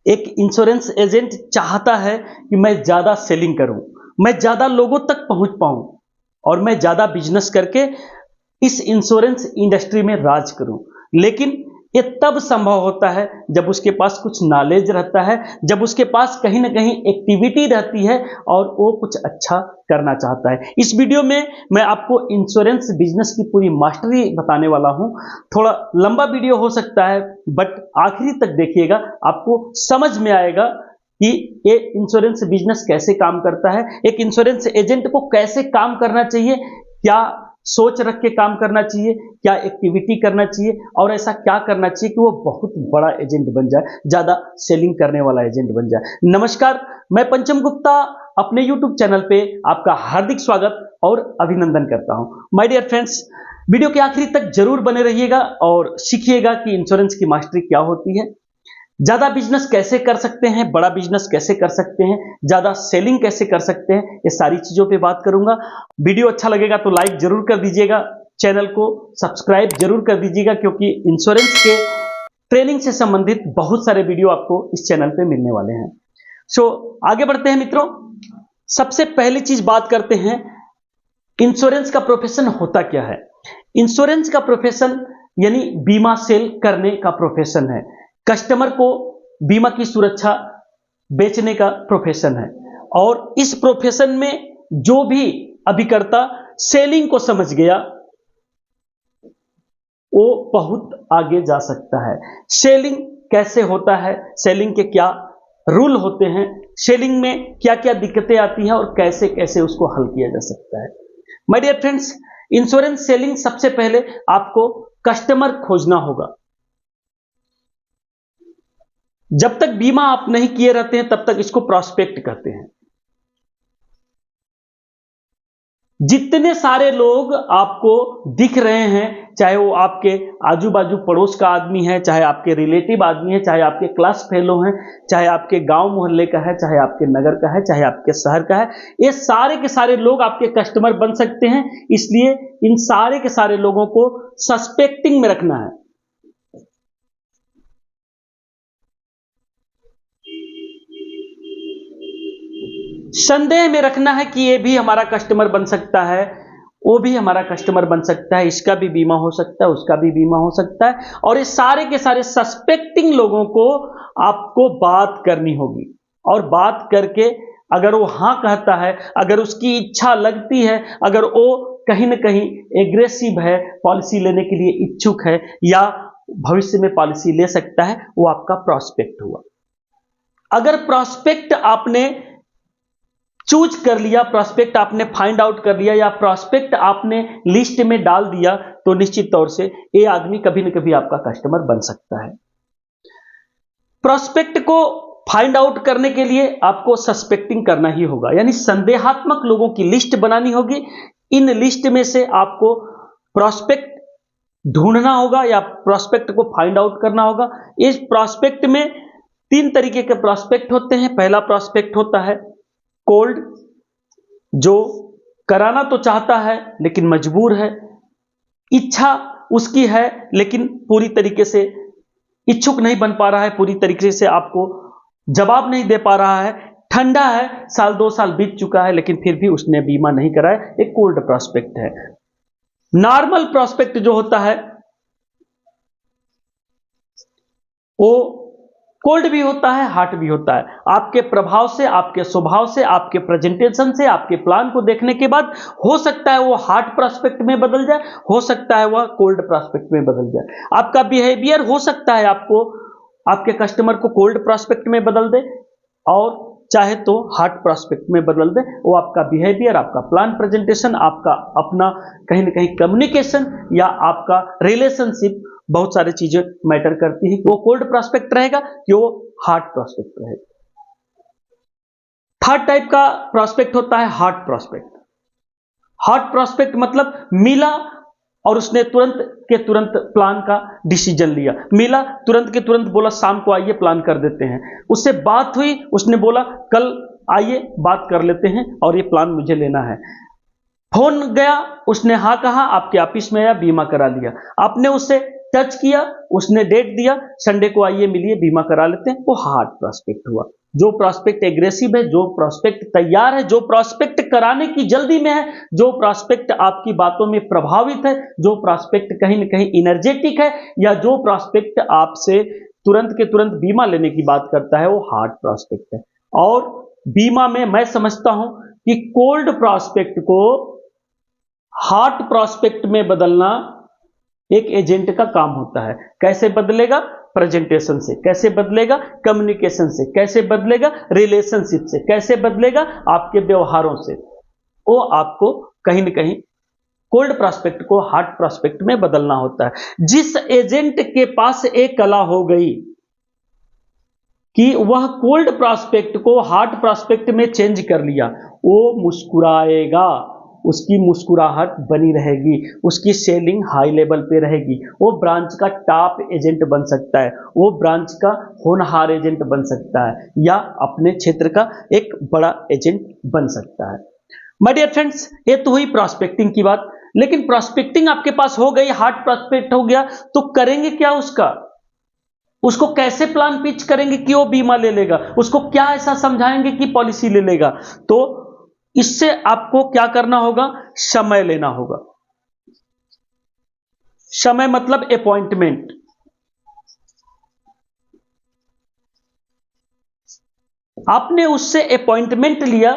एक insurance agent चाहता है कि मैं ज़्यादा सेलिंग करूं, मैं ज़्यादा लोगों तक पहुंच पाऊं और मैं ज़्यादा बिजनेस करके इस इंश्योरेंस इंडस्ट्री में राज करूं। लेकिन ये तब संभव होता है जब उसके पास कुछ नॉलेज रहता है, जब उसके पास कहीं ना कहीं एक्टिविटी रहती है और वो कुछ अच्छा करना चाहता है। इस वीडियो में मैं आपको इंश्योरेंस बिजनेस की पूरी मास्टरी बताने वाला हूं। थोड़ा लंबा वीडियो हो सकता है, बट आखिरी तक देखिएगा, आपको समझ में आएगा कि ये इंश्योरेंस बिजनेस कैसे काम करता है, एक इंश्योरेंस एजेंट को कैसे काम करना चाहिए, क्या सोच रख के काम करना चाहिए, क्या एक्टिविटी करना चाहिए और ऐसा क्या करना चाहिए कि वो बहुत बड़ा एजेंट बन जाए, ज्यादा सेलिंग करने वाला एजेंट बन जाए। नमस्कार, मैं पंचम गुप्ता अपने YouTube चैनल पे आपका हार्दिक स्वागत और अभिनंदन करता हूं। माय डियर फ्रेंड्स, वीडियो के आखिरी तक जरूर बने रहिएगा और सीखिएगा कि इंश्योरेंस की मास्टरी क्या होती है, ज्यादा बिजनेस कैसे कर सकते हैं, बड़ा बिजनेस कैसे कर सकते हैं, ज्यादा सेलिंग कैसे कर सकते हैं, ये सारी चीजों पे बात करूंगा। वीडियो अच्छा लगेगा तो लाइक जरूर कर दीजिएगा, चैनल को सब्सक्राइब जरूर कर दीजिएगा, क्योंकि इंश्योरेंस के ट्रेनिंग से संबंधित बहुत सारे वीडियो आपको इस चैनल पे मिलने वाले हैं। आगे बढ़ते हैं मित्रों। सबसे पहली चीज बात करते हैं, इंश्योरेंस का प्रोफेशन होता क्या है। इंश्योरेंस का प्रोफेशन यानी बीमा सेल करने का प्रोफेशन है, कस्टमर को बीमा की सुरक्षा बेचने का प्रोफेशन है। और इस प्रोफेशन में जो भी अभिकर्ता सेलिंग को समझ गया वो बहुत आगे जा सकता है। सेलिंग कैसे होता है, सेलिंग के क्या रूल होते हैं, सेलिंग में क्या क्या दिक्कतें आती हैं और कैसे कैसे उसको हल किया जा सकता है। My dear friends, insurance selling सबसे पहले आपको कस्टमर खोजना होगा। जब तक बीमा आप नहीं किए रहते हैं तब तक इसको प्रॉस्पेक्ट कहते हैं। जितने सारे लोग आपको दिख रहे हैं, चाहे वो आपके आजू बाजू पड़ोस का आदमी है, चाहे आपके रिलेटिव आदमी है, चाहे आपके क्लास फेलो हैं, चाहे आपके गांव मोहल्ले का है, चाहे आपके नगर का है, चाहे आपके शहर का है, ये सारे के सारे लोग आपके कस्टमर बन सकते हैं। इसलिए इन सारे के सारे लोगों को सस्पेक्टिंग में रखना है। संदेह में रखना है कि ये भी हमारा कस्टमर बन सकता है, वो भी हमारा कस्टमर बन सकता है, इसका भी बीमा हो सकता है, उसका भी बीमा हो सकता है। और ये सारे के सारे सस्पेक्टिंग लोगों को आपको बात करनी होगी और बात करके अगर वो हाँ कहता है, अगर उसकी इच्छा लगती है, अगर वो कहीं ना कहीं एग्रेसिव है, पॉलिसी लेने के लिए इच्छुक है या भविष्य में पॉलिसी ले सकता है, वो आपका प्रॉस्पेक्ट हुआ। अगर प्रॉस्पेक्ट आपने चूज कर लिया, प्रॉस्पेक्ट आपने फाइंड आउट कर लिया या प्रॉस्पेक्ट आपने लिस्ट में डाल दिया, तो निश्चित तौर से ये आदमी कभी न कभी आपका कस्टमर बन सकता है। प्रॉस्पेक्ट को फाइंड आउट करने के लिए आपको सस्पेक्टिंग करना ही होगा, यानी संदेहात्मक लोगों की लिस्ट बनानी होगी। इन लिस्ट में से आपको प्रॉस्पेक्ट ढूंढना होगा या प्रॉस्पेक्ट को फाइंड आउट करना होगा। इस प्रॉस्पेक्ट में 3 तरीके के प्रॉस्पेक्ट होते हैं। पहला प्रॉस्पेक्ट होता है कोल्ड, जो कराना तो चाहता है लेकिन मजबूर है, इच्छा उसकी है लेकिन पूरी तरीके से इच्छुक नहीं बन पा रहा है, पूरी तरीके से आपको जवाब नहीं दे पा रहा है, ठंडा है, साल 2 साल बीत चुका है लेकिन फिर भी उसने बीमा नहीं कराया, एक कोल्ड प्रॉस्पेक्ट है। नॉर्मल प्रॉस्पेक्ट जो होता है वो कोल्ड भी होता है, हॉट भी होता है। आपके प्रभाव से, आपके स्वभाव से, आपके प्रेजेंटेशन से, आपके प्लान को देखने के बाद हो सकता है वो हॉट प्रॉस्पेक्ट में बदल जाए, हो सकता है वह कोल्ड प्रॉस्पेक्ट में बदल जाए। आपका बिहेवियर हो सकता है आपको आपके कस्टमर को कोल्ड प्रॉस्पेक्ट में बदल दे और चाहे तो हॉट प्रॉस्पेक्ट में बदल दे। वो आपका बिहेवियर, आपका प्लान प्रेजेंटेशन, आपका अपना कहीं ना कहीं कम्युनिकेशन या आपका रिलेशनशिप, बहुत सारी चीजें मैटर करती है कि वो कोल्ड प्रॉस्पेक्ट रहेगा कि वो हॉट प्रॉस्पेक्ट रहेगा। थर्ड टाइप का प्रॉस्पेक्ट होता है हॉट प्रॉस्पेक्ट। हॉट प्रॉस्पेक्ट मतलब मिला और उसने तुरंत के तुरंत प्लान का डिसीजन लिया, मिला तुरंत के तुरंत बोला शाम को आइए प्लान कर देते हैं। उससे बात हुई, उसने बोला कल आइए बात कर लेते हैं और ये प्लान मुझे लेना है। फोन गया, उसने हाँ कहा, आपके ऑफिस में आया, बीमा करा लिया। आपने उससे टच किया, उसने डेट दिया, संडे को आइए मिलिए, बीमा करा लेते हैं, वो हार्ड प्रॉस्पेक्ट हुआ। जो प्रॉस्पेक्ट एग्रेसिव है, जो प्रॉस्पेक्ट तैयार है, जो प्रॉस्पेक्ट कराने की जल्दी में है, जो प्रॉस्पेक्ट आपकी बातों में प्रभावित है, जो प्रॉस्पेक्ट कहीं ना कहीं इनर्जेटिक है, या जो प्रॉस्पेक्ट आपसे तुरंत के तुरंत बीमा लेने की बात करता है, वो हार्ड प्रॉस्पेक्ट है। और बीमा में मैं समझता हूं कि कोल्ड प्रॉस्पेक्ट को हार्ड प्रॉस्पेक्ट में बदलना एक एजेंट का काम होता है। कैसे बदलेगा? प्रेजेंटेशन से। कैसे बदलेगा? कम्युनिकेशन से। कैसे बदलेगा? रिलेशनशिप से। कैसे बदलेगा? आपके व्यवहारों से। वो आपको कहीं ना कहीं कोल्ड प्रॉस्पेक्ट को हार्ड प्रॉस्पेक्ट में बदलना होता है। जिस एजेंट के पास एक कला हो गई कि वह कोल्ड प्रॉस्पेक्ट को हार्ड प्रॉस्पेक्ट में चेंज कर लिया, वो मुस्कुराएगा, उसकी मुस्कुराहट बनी रहेगी, उसकी सेलिंग हाई लेवल पे रहेगी, वो ब्रांच का टॉप एजेंट बन सकता है, वो ब्रांच का होनहार एजेंट बन सकता है, या अपने क्षेत्र का एक बड़ा एजेंट बन सकता है। माय डियर फ्रेंड्स, ये तो हुई प्रॉस्पेक्टिंग की बात। लेकिन प्रॉस्पेक्टिंग आपके पास हो गई, हार्ड प्रॉस्पेक्ट हो गया, तो करेंगे क्या उसको कैसे प्लान पिच करेंगे कि वो बीमा ले लेगा? उसको क्या ऐसा समझाएंगे कि पॉलिसी ले लेगा? तो इससे आपको क्या करना होगा? समय लेना होगा। समय मतलब अपॉइंटमेंट। आपने उससे अपॉइंटमेंट लिया,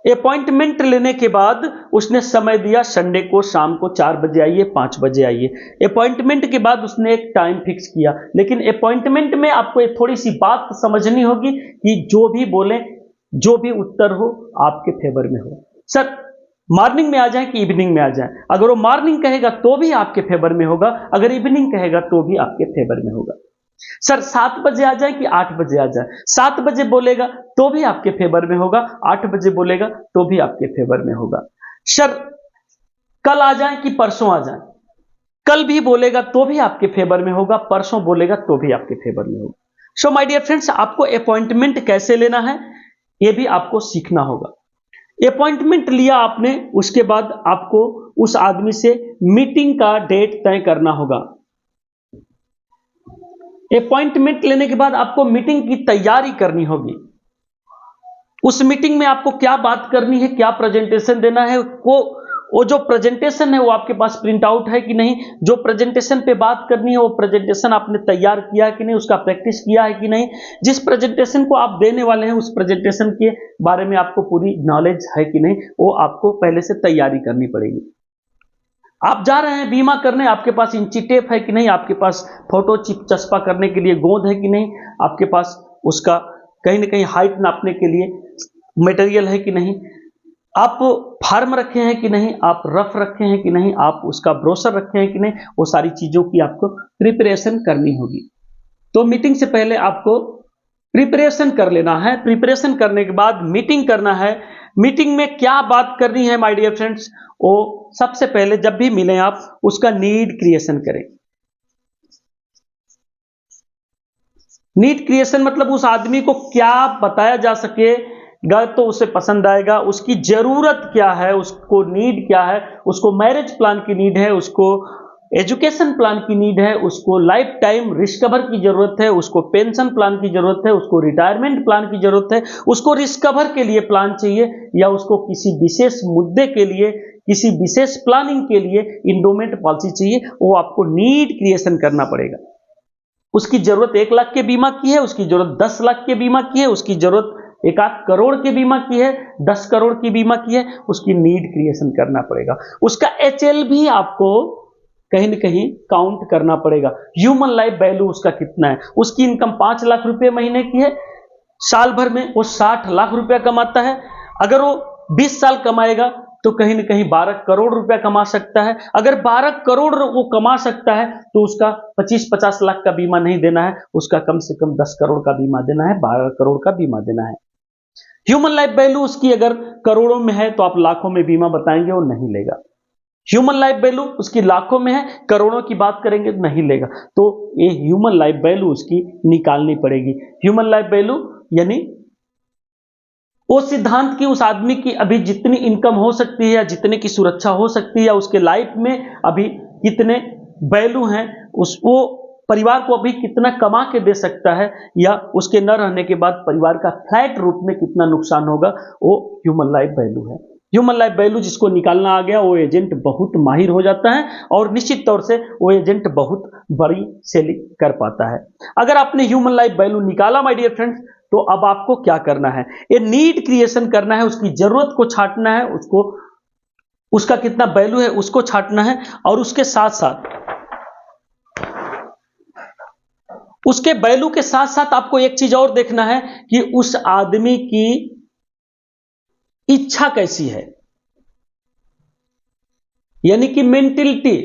अपॉइंटमेंट लेने के बाद उसने समय दिया, संडे को शाम को 4 बजे आइए, 5 बजे आइए। अपॉइंटमेंट के बाद उसने एक टाइम फिक्स किया, लेकिन अपॉइंटमेंट में आपको एक थोड़ी सी बात समझनी होगी कि जो भी बोले, जो भी उत्तर हो, आपके फेवर में हो। सर मॉर्निंग में आ जाए कि इवनिंग में आ जाए? अगर वो मॉर्निंग कहेगा तो भी आपके फेवर में होगा, अगर इवनिंग कहेगा तो भी आपके फेवर में होगा। सर 7 बजे आ जाए कि 8 बजे आ जाए? 7 बजे बोलेगा तो भी आपके फेवर में होगा, 8 बजे बोलेगा तो भी आपके फेवर में होगा। सर कल आ जाए कि परसों आ जाए? कल भी बोलेगा तो भी आपके फेवर में होगा, परसों बोलेगा तो भी आपके फेवर में होगा। सो माय डियर फ्रेंड्स, आपको अपॉइंटमेंट कैसे लेना है यह भी आपको सीखना होगा। अपॉइंटमेंट लिया आपने, उसके बाद आपको उस आदमी से मीटिंग का डेट तय करना होगा। अपॉइंटमेंट लेने के बाद आपको मीटिंग की तैयारी करनी होगी। उस मीटिंग में आपको क्या बात करनी है, क्या प्रेजेंटेशन देना है, वो जो प्रेजेंटेशन है वो आपके पास प्रिंट आउट है कि नहीं, जो प्रेजेंटेशन पे बात करनी है वो प्रेजेंटेशन आपने तैयार किया है कि नहीं, उसका प्रैक्टिस किया है कि नहीं, जिस प्रेजेंटेशन को आप देने वाले हैं उस प्रेजेंटेशन के बारे में आपको पूरी नॉलेज है कि नहीं, वो आपको पहले से तैयारी करनी पड़ेगी। आप जा रहे हैं बीमा करने, आपके पास इंची टेप है कि नहीं, आपके पास फोटो चिप चस्पा करने के लिए गोंद है कि नहीं, आपके पास उसका कहीं ना कहीं हाइट नापने के लिए मटेरियल है कि नहीं, आप फार्म रखे हैं कि नहीं, आप रफ रखे हैं कि नहीं, आप उसका ब्रोशर रखे हैं कि नहीं, वो सारी चीजों की आपको प्रिपरेशन करनी होगी। तो मीटिंग से पहले आपको प्रिपरेशन कर लेना है। प्रिपरेशन करने के बाद मीटिंग करना है। मीटिंग में क्या बात करनी है माय डियर फ्रेंड्स, वो सबसे पहले जब भी मिलें आप उसका नीड क्रिएशन करें। नीड क्रिएशन मतलब उस आदमी को क्या बताया जा सके तो उसे पसंद आएगा, उसकी जरूरत क्या है, उसको नीड क्या है, उसको मैरिज प्लान की नीड है, उसको एजुकेशन प्लान की नीड है, उसको लाइफ टाइम रिस्कवर की जरूरत है, उसको पेंशन प्लान की जरूरत है, उसको रिटायरमेंट प्लान की जरूरत है, उसको रिस्कवर के लिए प्लान चाहिए, या उसको किसी विशेष मुद्दे के लिए, किसी विशेष प्लानिंग के लिए इंडोमेंट पॉलिसी चाहिए, वो आपको नीड क्रिएशन करना पड़ेगा। उसकी जरूरत 1 लाख के बीमा की है, उसकी जरूरत 10 लाख के बीमा की है, उसकी जरूरत 1 करोड़ के बीमा की है, 10 करोड़ की बीमा की है, उसकी नीड क्रिएशन करना पड़ेगा। उसका HL भी आपको कहीं न कहीं काउंट करना पड़ेगा। ह्यूमन लाइफ वैल्यू उसका कितना है, उसकी इनकम 5 लाख रुपए महीने की है, साल भर में वो 60 लाख रुपया कमाता है, अगर वो 20 साल कमाएगा तो कहीं न कहीं 12 करोड़ रुपया कमा सकता है। अगर 12 करोड़ वो कमा सकता है तो उसका 25-50 लाख का बीमा नहीं देना है, उसका कम से कम 10 करोड़ का बीमा देना है, 12 करोड़ का बीमा देना है। ह्यूमन लाइफ वैल्यू उसकी अगर करोड़ों में है तो आप लाखों में बीमा बताएंगे वो नहीं लेगा। ह्यूमन लाइफ वैल्यू उसकी लाखों में है, करोड़ों की बात करेंगे तो नहीं लेगा। तो ये ह्यूमन लाइफ वैल्यू उसकी निकालनी पड़ेगी। ह्यूमन लाइफ वैल्यू यानी वो सिद्धांत की उस आदमी की अभी जितनी इनकम हो सकती है, या जितने की सुरक्षा हो सकती है, या उसके लाइफ में अभी कितने वैल्यू हैं वो परिवार को अभी कितना कमा के दे सकता है, या उसके न रहने के बाद परिवार का फ्लैट रूप में कितना नुकसान होगा, वो ह्यूमन लाइफ वैल्यू है। ह्यूमन लाइफ वैल्यू जिसको निकालना आ गया वो एजेंट बहुत माहिर हो जाता है और निश्चित तौर से वो एजेंट बहुत बड़ी सेलिंग कर पाता है। अगर आपने ह्यूमन लाइफ वैल्यू निकाला माय डियर फ्रेंड्स, तो अब आपको क्या करना है, ये नीड क्रिएशन करना है, उसकी जरूरत को छांटना है, उसको उसका कितना वैल्यू है उसको छांटना है, और उसके साथ साथ उसके वैल्यू के साथ साथ आपको एक चीज और देखना है कि उस आदमी की इच्छा कैसी है, यानी कि मेंटलिटी,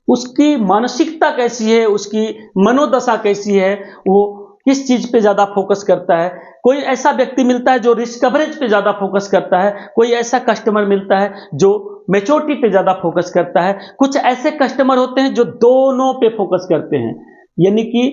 उसकी मानसिकता कैसी है, उसकी मनोदशा कैसी है, वो किस चीज पे ज्यादा फोकस करता है। कोई ऐसा व्यक्ति मिलता है जो रिस्क कवरेज पे ज्यादा फोकस करता है, कोई ऐसा कस्टमर मिलता है जो मैच्योरिटी पे ज्यादा फोकस करता है, कुछ ऐसे कस्टमर होते हैं जो दोनों पे फोकस करते हैं, यानी कि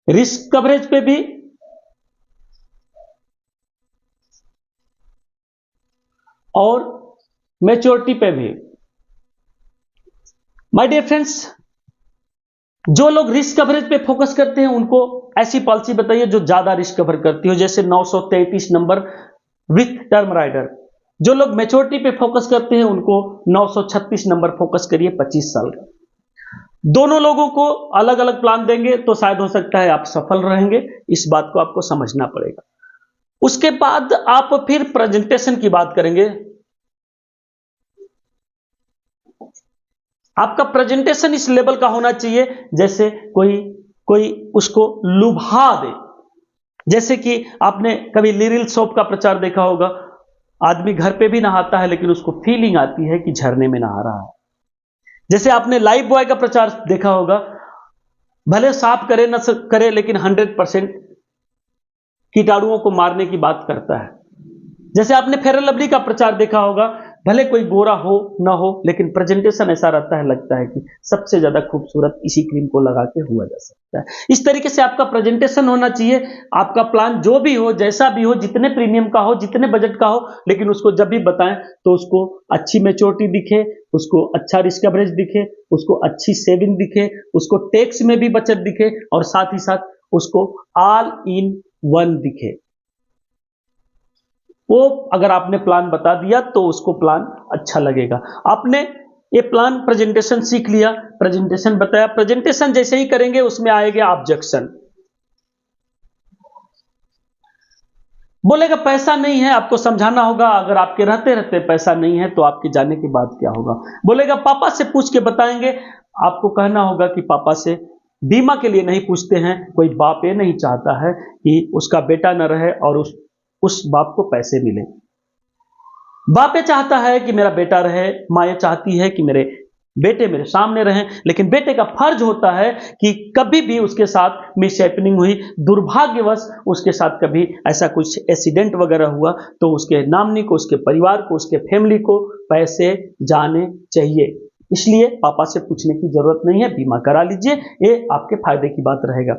रिस्क कवरेज पे भी और मैच्योरिटी पे भी। माय डियर फ्रेंड्स, जो लोग रिस्क कवरेज पे फोकस करते हैं उनको ऐसी पॉलिसी बताइए जो ज्यादा रिस्क कवर करती हो, जैसे 933 नंबर विथ टर्म राइडर। जो लोग मैच्योरिटी पे फोकस करते हैं उनको 936 नंबर फोकस करिए 25 साल का। दोनों लोगों को अलग अलग प्लान देंगे तो शायद हो सकता है आप सफल रहेंगे, इस बात को आपको समझना पड़ेगा। उसके बाद आप फिर प्रेजेंटेशन की बात करेंगे। आपका प्रेजेंटेशन इस लेवल का होना चाहिए जैसे कोई उसको लुभा दे। जैसे कि आपने कभी लिरिल सोप का प्रचार देखा होगा, आदमी घर पे भी नहाता है लेकिन उसको फीलिंग आती है कि झरने में नहा रहा है। जैसे आपने लाइफ बॉय का प्रचार देखा होगा, भले साफ करे न करे लेकिन 100% कीटाणुओं को मारने की बात करता है। जैसे आपने फेयर एंड लवली का प्रचार देखा होगा, भले कोई गोरा हो ना हो लेकिन प्रेजेंटेशन ऐसा रहता है, लगता है कि सबसे ज्यादा खूबसूरत इसी क्रीम को लगा के हुआ जा सकता है। इस तरीके से आपका प्रेजेंटेशन होना चाहिए। आपका प्लान जो भी हो, जैसा भी हो, जितने प्रीमियम का हो, जितने बजट का हो, लेकिन उसको जब भी बताएं तो उसको अच्छी मैच्योरिटी दिखे, उसको अच्छा रिस्क कवरेज दिखे, उसको अच्छी सेविंग दिखे, उसको टैक्स में भी बचत दिखे, और साथ ही साथ उसको ऑल इन वन दिखे। वो अगर आपने प्लान बता दिया तो उसको प्लान अच्छा लगेगा। आपने ये प्लान प्रेजेंटेशन सीख लिया, प्रेजेंटेशन बताया, प्रेजेंटेशन जैसे ही करेंगे उसमें आएगा ऑब्जेक्शन। बोलेगा पैसा नहीं है, आपको समझाना होगा अगर आपके रहते रहते पैसा नहीं है तो आपके जाने के बाद क्या होगा। बोलेगा पापा से पूछ के बताएंगे, आपको कहना होगा कि पापा से बीमा के लिए नहीं पूछते हैं। कोई बाप ये नहीं चाहता है कि उसका बेटा न रहे और उस बाप को पैसे मिले। बाप ये चाहता है कि मेरा बेटा रहे, माँ ये चाहती है कि मेरे बेटे मेरे सामने रहें, लेकिन बेटे का फर्ज होता है कि कभी भी उसके साथ मिसहैपनिंग हुई, दुर्भाग्यवश उसके साथ कभी ऐसा कुछ एक्सीडेंट वगैरह हुआ तो उसके नामनी को, उसके परिवार को, उसके फैमिली को पैसे जाने चाहिए। इसलिए पापा से पूछने की जरूरत नहीं है, बीमा करा लीजिए, ये आपके फायदे की बात रहेगा।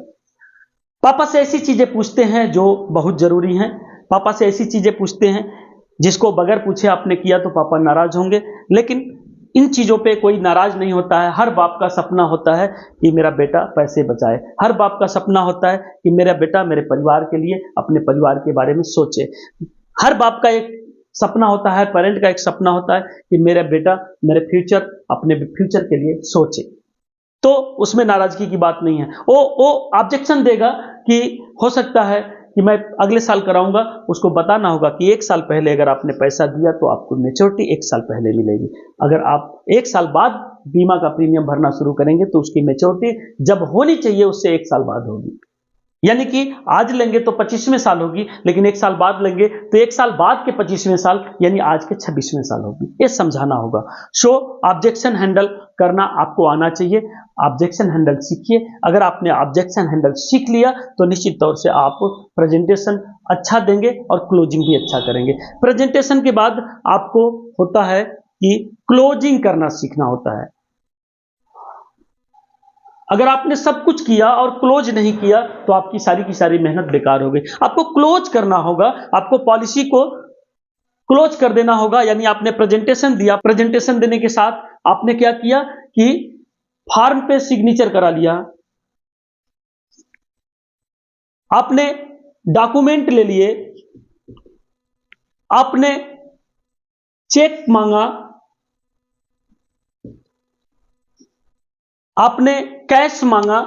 पापा से ऐसी चीजें पूछते हैं जो बहुत जरूरी हैं। पापा से ऐसी चीजें पूछते हैं जिसको बगैर पूछे आपने किया तो पापा नाराज होंगे, लेकिन इन चीजों पे कोई नाराज नहीं होता है। हर बाप का सपना होता है कि मेरा बेटा पैसे बचाए, हर बाप का सपना होता है कि मेरा बेटा मेरे परिवार के लिए, अपने परिवार के बारे में सोचे। हर बाप का एक सपना होता है, पेरेंट का एक सपना होता है कि मेरा बेटा मेरे फ्यूचर, अपने फ्यूचर के लिए सोचे। तो उसमें नाराजगी की बात नहीं है। वो ऑब्जेक्शन देगा कि हो सकता है कि मैं अगले साल कराऊंगा, उसको बताना होगा कि 1 साल पहले अगर आपने पैसा दिया तो आपको मैच्योरिटी 1 साल पहले मिलेगी। अगर आप 1 साल बाद बीमा का प्रीमियम भरना शुरू करेंगे तो उसकी मैच्योरिटी जब होनी चाहिए उससे 1 साल बाद होगी। यानी कि आज लेंगे तो 25वें साल होगी, लेकिन 1 साल बाद लेंगे तो 1 साल बाद के 25वें साल यानी आज के 26वें साल होगी। ये समझाना होगा। सो ऑब्जेक्शन हैंडल करना आपको आना चाहिए। ऑब्जेक्शन हैंडल सीखिए। अगर आपने ऑब्जेक्शन हैंडल सीख लिया तो निश्चित तौर से आप प्रेजेंटेशन अच्छा देंगे और क्लोजिंग भी अच्छा करेंगे। प्रेजेंटेशन के बाद आपको होता है कि क्लोजिंग करना सीखना होता है। अगर आपने सब कुछ किया और क्लोज नहीं किया तो आपकी सारी की सारी मेहनत बेकार हो गई। आपको क्लोज करना होगा, आपको पॉलिसी को क्लोज कर देना होगा। यानी आपने प्रेजेंटेशन दिया, प्रेजेंटेशन देने के साथ आपने क्या किया कि फॉर्म पे सिग्नेचर करा लिया, आपने डॉक्यूमेंट ले लिए, आपने चेक मांगा, आपने कैश मांगा,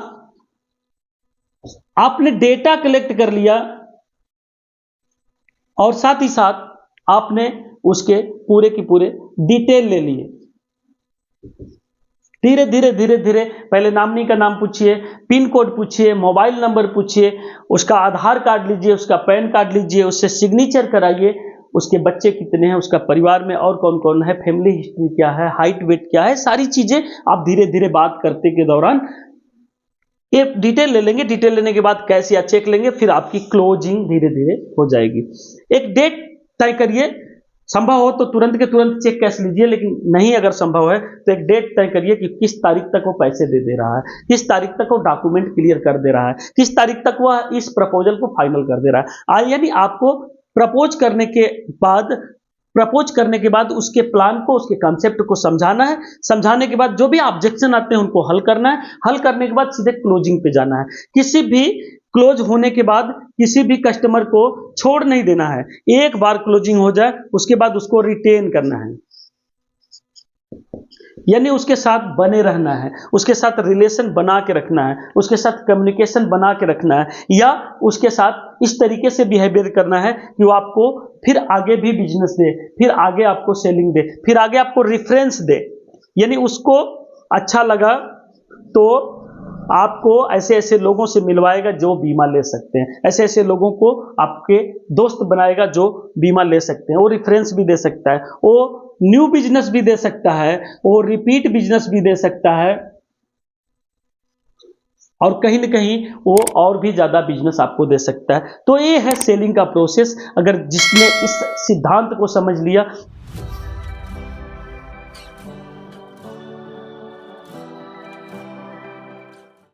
आपने डेटा कलेक्ट कर लिया और साथ ही साथ आपने उसके पूरे की पूरे डिटेल ले लिए। धीरे धीरे धीरे धीरे पहले नामनी का नाम पूछिए, पिन कोड पूछिए, मोबाइल नंबर पूछिए, उसका आधार कार्ड लीजिए, उसका पैन कार्ड लीजिए, उससे सिग्नेचर कराइए, उसके बच्चे कितने हैं, उसका परिवार में और कौन कौन है, फैमिली हिस्ट्री क्या है, हाइट वेट क्या है, सारी चीजें आप धीरे धीरे बात करते के दौरान ये डिटेल ले लेंगे। डिटेल लेने के बाद कैश या चेक लेंगे, फिर आपकी क्लोजिंग धीरे धीरे हो जाएगी। एक डेट तय करिए, संभव हो तो तुरंत के तुरंत चेक कैश लीजिए, लेकिन नहीं अगर संभव है तो एक डेट तय करिए कि किस तारीख तक वो पैसे दे रहा है, किस तारीख तक वो डॉक्यूमेंट क्लियर कर दे रहा है, किस तारीख तक वह इस प्रपोजल को फाइनल कर दे रहा है। यानी आपको प्रपोज करने के बाद उसके प्लान को, उसके कॉन्सेप्ट को समझाना है। समझाने के बाद जो भी ऑब्जेक्शन आते हैं उनको हल करना है। हल करने के बाद सीधे क्लोजिंग पे जाना है। किसी भी क्लोज होने के बाद किसी भी कस्टमर को छोड़ नहीं देना है। एक बार क्लोजिंग हो जाए उसके बाद उसको रिटेन करना है, यानी उसके साथ बने रहना है, उसके साथ रिलेशन बना के रखना है, उसके साथ कम्युनिकेशन बना के रखना है, या उसके साथ इस तरीके से बिहेवियर करना है कि वो आपको फिर आगे भी बिजनेस दे, फिर आगे आपको सेलिंग दे, फिर आगे आपको रेफरेंस दे। यानी उसको अच्छा लगा तो आपको ऐसे ऐसे लोगों से मिलवाएगा जो बीमा ले सकते हैं, ऐसे ऐसे लोगों को आपके दोस्त बनाएगा जो बीमा ले सकते हैं। वो रेफरेंस भी दे सकता है, वो न्यू बिजनेस भी दे सकता है, वो रिपीट बिजनेस भी दे सकता है, और कहीं ना कहीं वो और भी ज्यादा बिजनेस आपको दे सकता है। तो ये है सेलिंग का प्रोसेस। अगर जिसने इस सिद्धांत को समझ लिया